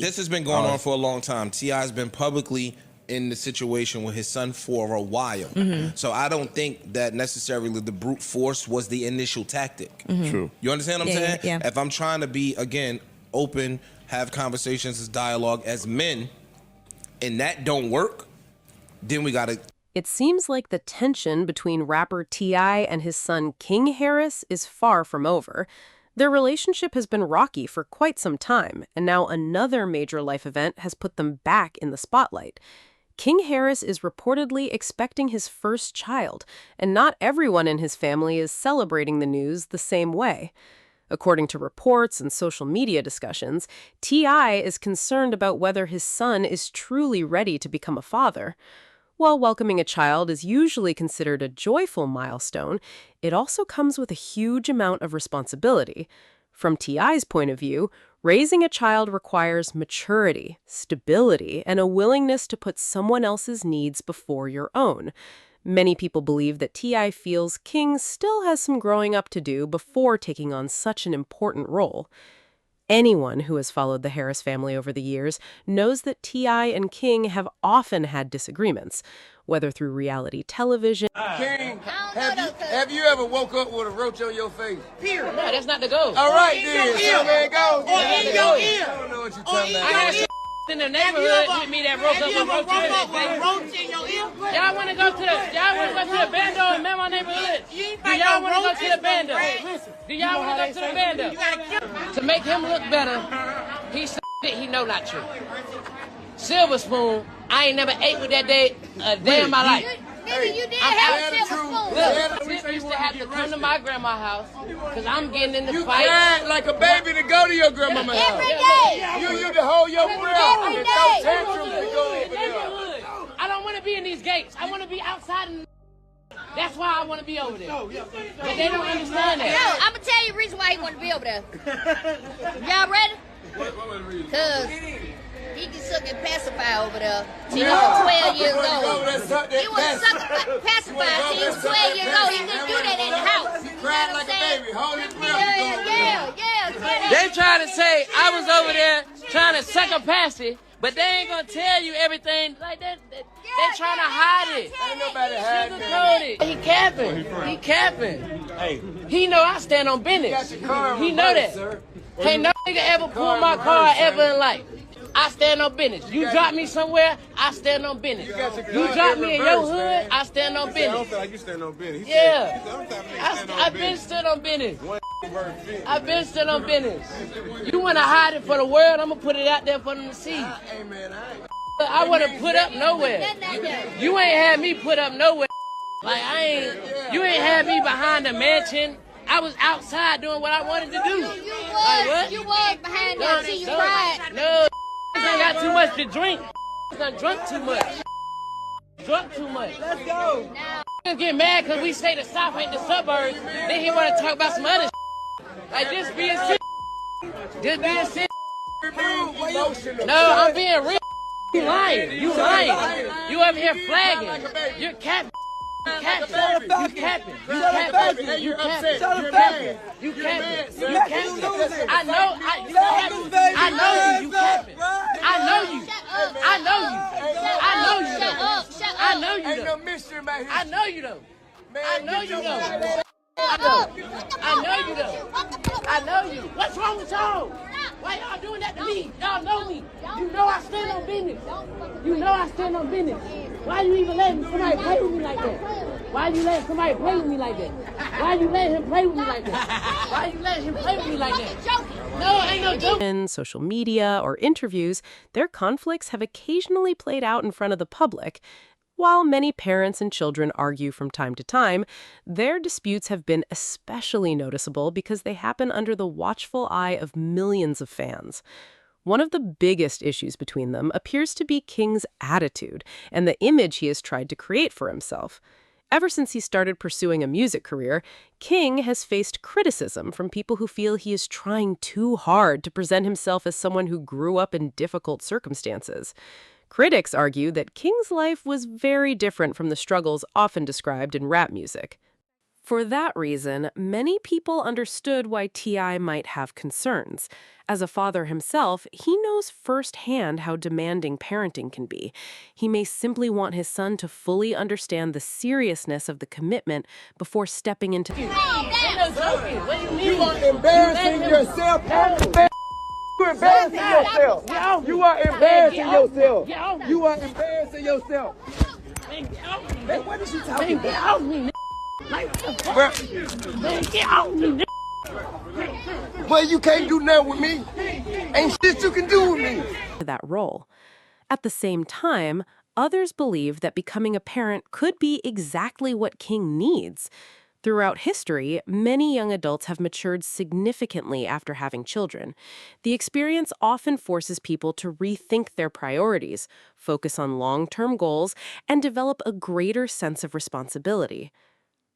This has been going on for a long time. T.I.'s been publicly in the situation with his son for a while. So I don't think that necessarily the brute force was the initial tactic. True. You understand what I'm saying? Yeah. If I'm trying to be, again, open, have conversations as dialogue as men, and that don't work, then we gotta... It seems like the tension between rapper T.I. and his son King Harris is far from over. Their relationship has been rocky for quite some time, and now another major life event has put them back in the spotlight. King Harris is reportedly expecting his first child, and not everyone in his family is celebrating the news the same way. According to reports and social media discussions, T.I. is concerned about whether his son is truly ready to become a father. While welcoming a child is usually considered a joyful milestone, it also comes with a huge amount of responsibility. From T.I.'s point of view, raising a child requires maturity, stability, and a willingness to put someone else's needs before your own. Many people believe that T.I. feels King still has some growing up to do before taking on such an important role. Anyone who has followed the Harris family over the years knows that T.I. and King have often had disagreements, whether through reality television. King, have you ever woke up with a roach on your face? Period. No, that's not the goal. All right, then. So there it goes. Or in your ear. I don't know what you're talking I about. had some in the neighborhood with me that broke up with roach in his face. Roach in your ear? Y'all want to go to the bando and man my neighborhood? Do y'all want to go to the bando? Do y'all want to go to the bando? To make him look better, he said shit he know not true. Silver spoon, I ain't never ate with that day a day in my life. Nigga, you did have a silver spoon. Look, Tip used to have to come to my grandma's house because I'm getting in the You fight. cried like a baby to go to your grandmama's house. Every day. You used to hold your breath Every and day. throw tantrums to go over there. Neighborhood. I don't want to be in these gates. I want to be outside. That's why I want to be over there. But they don't understand No, that. I'm going to tell you the reason why he want to be over there. Y'all ready? Because he can suck and pacify over there till he was 12 years old. He was suck and pacify till he was 12 years old. He couldn't do that in the house. He cried like a baby. Hold his breath. Yeah. They try to say I was over there trying to suck a passy, but they ain't gonna tell you everything like that. They trying to hide it. Ain't nobody hiding Sugarcoat it. He capping. He capping. Hey, He know I stand on business. got your car in He know reverse, that. sir. Can't no nigga ever pull my car ever in life. I stand on business. You drop me somewhere, I stand on business. You drop me in your hood, I stand on I don't business. feel like you stand on business. Yeah. I've been stood on business. I've been stood on business. You want to hide it for the world, I'm going to put it out there for them to see. Hey, man, I want to put up nowhere. You ain't had me put up nowhere. Like, you ain't had me behind the mansion. I was outside doing what I wanted to do. You was behind that till you cried. No, ain't got too much to drink. Done drunk too much. Drunk too much. Let's go. Get mad because we say the South ain't the suburbs. Then he want to talk about some other like this being sick. Just being sick. No, I'm being real. You lying. You lying. You over here flagging. You're capping. You capping. You capping. You capping. You capping. You capping. You capping. I know. I know you. You capping. I know you. I know you. I know you. Shut up. Shut I up. know you ain't no though. mystery about his I know you though. I know you though. Shut up. I know you though. I know you. What's wrong with y'all? Why y'all doing that to me? Y'all know me. You know I stand on business. You know I stand on business. Why you even letting somebody play with me like that? Why you letting somebody play with me like that? Why you letting him play with me like that? Why you letting him play with me like that? No, ain't no joke. In social media or interviews, their conflicts have occasionally played out in front of the public. While many parents and children argue from time to time, their disputes have been especially noticeable because they happen under the watchful eye of millions of fans. One of the biggest issues between them appears to be King's attitude and the image he has tried to create for himself. Ever since he started pursuing a music career, King has faced criticism from people who feel he is trying too hard to present himself as someone who grew up in difficult circumstances. Critics argue that King's life was very different from the struggles often described in rap music. For that reason, many people understood why T.I. might have concerns. As a father himself, he knows firsthand how demanding parenting can be. He may simply want his son to fully understand the seriousness of the commitment before stepping into... Ain't no joking. What do you mean? You are embarrassing yourself. You're embarrassing yourself. Get off me. You are embarrassing Get off me. yourself. Get off me. You are embarrassing yourself. Man, get off me. Man, what is you Man, talking get about? off me. Nigga. Like, what the fuck? Bruh, Man, get off me. Nigga. boy, you can't do nothing with me. Ain't shit you can do with me. that role. At the same time, others believe that becoming a parent could be exactly what King needs. Throughout history, many young adults have matured significantly after having children. The experience often forces people to rethink their priorities, focus on long-term goals, and develop a greater sense of responsibility.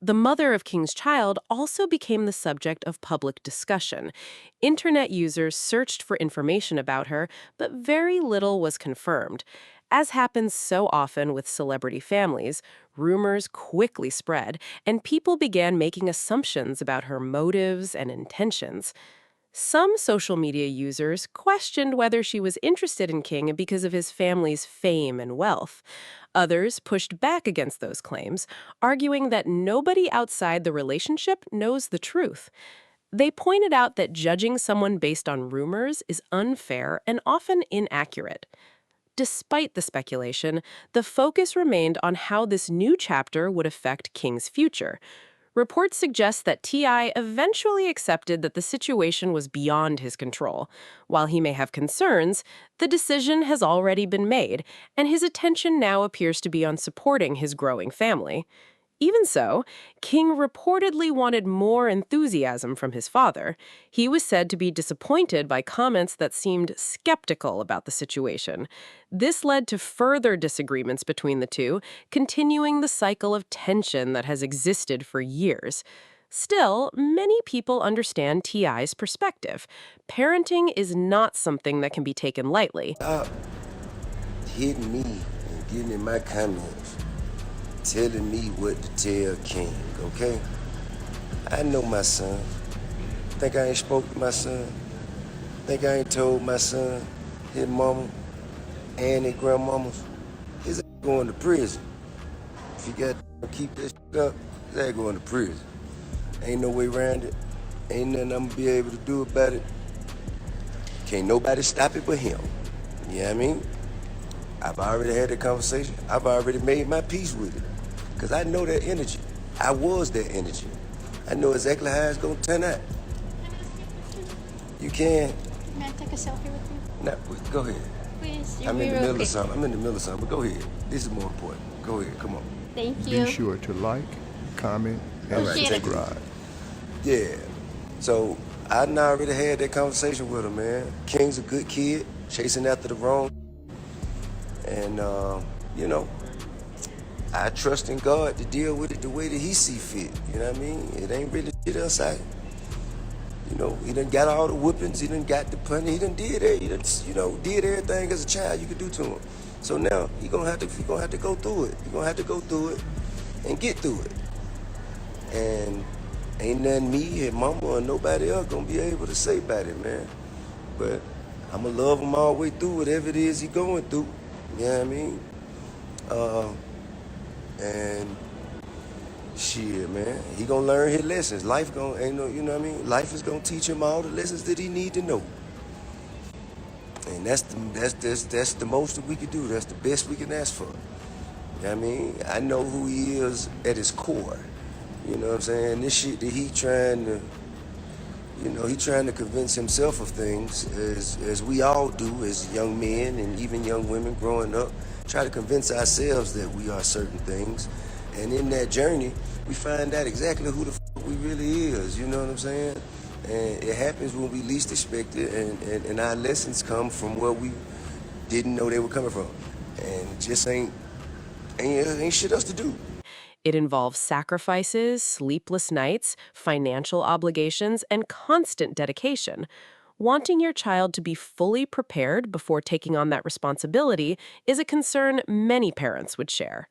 The mother of King's child also became the subject of public discussion. Internet users searched for information about her, but very little was confirmed. As happens so often with celebrity families, rumors quickly spread, and people began making assumptions about her motives and intentions. Some social media users questioned whether she was interested in King because of his family's fame and wealth. Others pushed back against those claims, arguing that nobody outside the relationship knows the truth. They pointed out that judging someone based on rumors is unfair and often inaccurate. Despite the speculation, the focus remained on how this new chapter would affect King's future. Reports suggest that T.I. eventually accepted that the situation was beyond his control. While he may have concerns, the decision has already been made, and his attention now appears to be on supporting his growing family. Even so, King reportedly wanted more enthusiasm from his father. He was said to be disappointed by comments that seemed skeptical about the situation. This led to further disagreements between the two, continuing the cycle of tension that has existed for years. Still, many people understand T.I.'s perspective. Parenting is not something that can be taken lightly. Hitting me and getting in my comments, telling me what to tell King, okay? I know my son. Think I ain't spoke to my son? Think I ain't told my son, his mama, and his grandmamas? His ass going to prison. If he got to keep that shit up, his ass going to prison. Ain't no way around it. Ain't nothing I'm gonna be able to do about it. Can't nobody stop it but him. You know what I mean? I've already had the conversation. I've already made my peace with it. Because I know that energy. I was that energy. I know exactly how it's going to turn out. You can. May I take a selfie with you? No, go ahead. Please, I'm in the middle of something. I'm in the middle of something, but go ahead. This is more important. Go ahead, come on. Thank you. Be sure to like, comment, and All right, subscribe. Yeah. So I done already had that conversation with him, man. King's a good kid, chasing after the wrong. And, you know, I trust in God to deal with it the way that he see fit. You know what I mean? It ain't really shit outside. You know, he done got all the whippings, he done got the punning, he done did it, he done, you know, did everything as a child you could do to him. So now he gonna have to go through it. He gonna have to go through it and get through it. And ain't nothing me, his mama, or nobody else gonna be able to say about it, man. But I'ma love him all the way through whatever it is he going through. You know what I mean? And shit, man, he gonna learn his lessons. Life gonna, ain't no, you know what I mean? Life is gonna teach him all the lessons that he need to know. And that's the most that we can do. That's the best we can ask for. You know what I mean? I know who he is at his core. You know what I'm saying? This shit that he trying to, you know, he trying to convince himself of things, as we all do as young men and even young women growing up, try to convince ourselves that we are certain things. And in that journey, we find out exactly who the fuck we really is, you know what I'm saying? And it happens when we least expect it, and our lessons come from where we didn't know they were coming from. And it just ain't shit else to do. It involves sacrifices, sleepless nights, financial obligations, and constant dedication. Wanting your child to be fully prepared before taking on that responsibility is a concern many parents would share.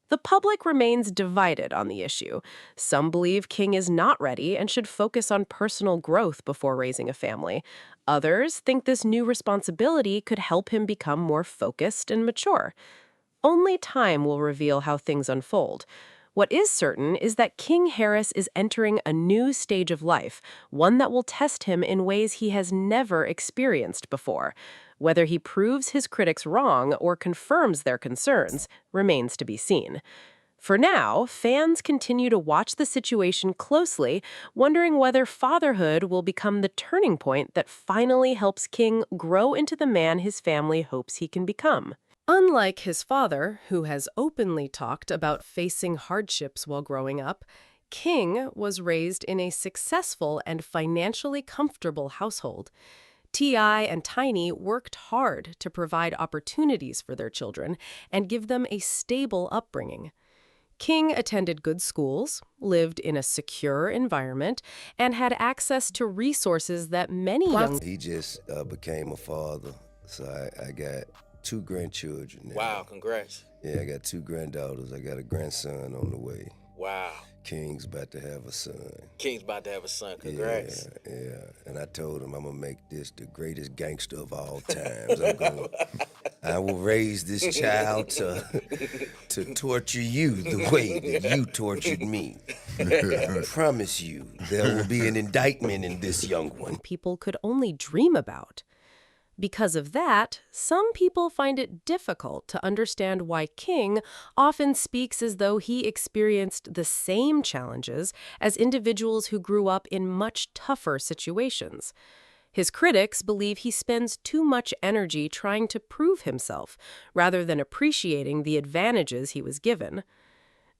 The public remains divided on the issue. Some believe King is not ready and should focus on personal growth before raising a family. Others think this new responsibility could help him become more focused and mature. Only time will reveal how things unfold. What is certain is that King Harris is entering a new stage of life, one that will test him in ways he has never experienced before. Whether he proves his critics wrong or confirms their concerns remains to be seen. For now, fans continue to watch the situation closely, wondering whether fatherhood will become the turning point that finally helps King grow into the man his family hopes he can become. Unlike his father, who has openly talked about facing hardships while growing up, King was raised in a successful and financially comfortable household. T.I. and Tiny worked hard to provide opportunities for their children and give them a stable upbringing. King attended good schools, lived in a secure environment, and had access to resources that many young... He just became a father, so I got 2 grandchildren now. Wow, congrats. Yeah, I got 2 granddaughters. I got a grandson on the way. Wow. King's about to have a son. King's about to have a son. Congrats. Yeah. And I told him I'm gonna make this the greatest gangster of all times. I will raise this child to torture you the way that you tortured me. I promise you, there will be an indictment in this young one. People could only dream about. Because of that, some people find it difficult to understand why King often speaks as though he experienced the same challenges as individuals who grew up in much tougher situations. His critics believe he spends too much energy trying to prove himself, rather than appreciating the advantages he was given.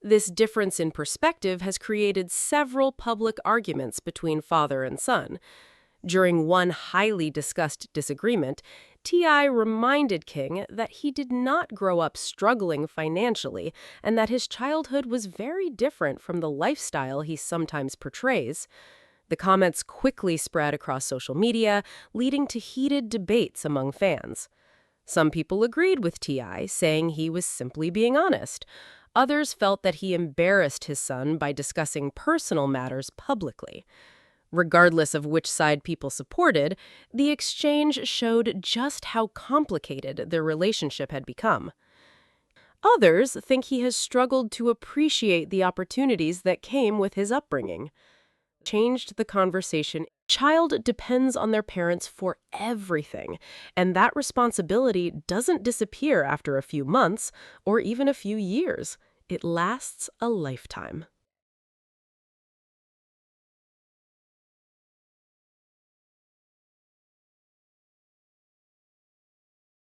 This difference in perspective has created several public arguments between father and son. During one highly discussed disagreement, T.I. reminded King that he did not grow up struggling financially and that his childhood was very different from the lifestyle he sometimes portrays. The comments quickly spread across social media, leading to heated debates among fans. Some people agreed with T.I., saying he was simply being honest. Others felt that he embarrassed his son by discussing personal matters publicly. Regardless of which side people supported, the exchange showed just how complicated their relationship had become. Others think he has struggled to appreciate the opportunities that came with his upbringing. Changed the conversation. Child depends on their parents for everything, and that responsibility doesn't disappear after a few months or even a few years. It lasts a lifetime.